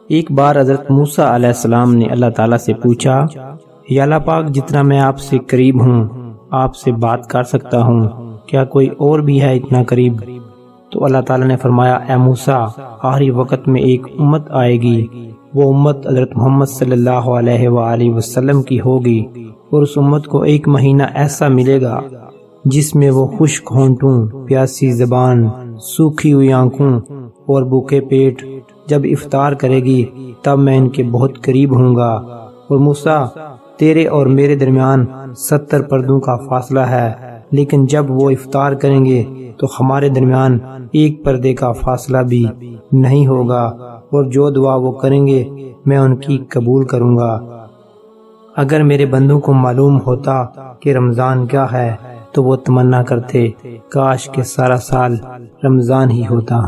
ایک بار حضرت موسیٰ علیہ السلام نے اللہ تعالیٰ سے پوچھا، یا اللہ پاک، جتنا میں آپ سے قریب ہوں، آپ سے بات کر سکتا ہوں، کیا کوئی اور بھی ہے اتنا قریب؟ تو اللہ تعالیٰ نے فرمایا، اے موسیٰ، آخری وقت میں ایک امت آئے گی، وہ امت حضرت محمد صلی اللہ علیہ وآلہ وسلم کی ہوگی، اور اس امت کو ایک مہینہ ایسا ملے گا جس میں وہ خشک ہونٹوں، پیاسی زبان، سوکھی ہوئی آنکھوں اور بھوکے پیٹ جب افطار کرے گی، تب میں ان کے بہت قریب ہوں گا۔ اور موسیٰ، تیرے اور میرے درمیان 70 پردوں کا فاصلہ ہے، لیکن جب وہ افطار کریں گے تو ہمارے درمیان ایک پردے کا فاصلہ بھی نہیں ہوگا، اور جو دعا وہ کریں گے میں ان کی قبول کروں گا۔ اگر میرے بندوں کو معلوم ہوتا کہ رمضان کیا ہے تو وہ تمنا کرتے، کاش کہ سارا سال رمضان ہی ہوتا۔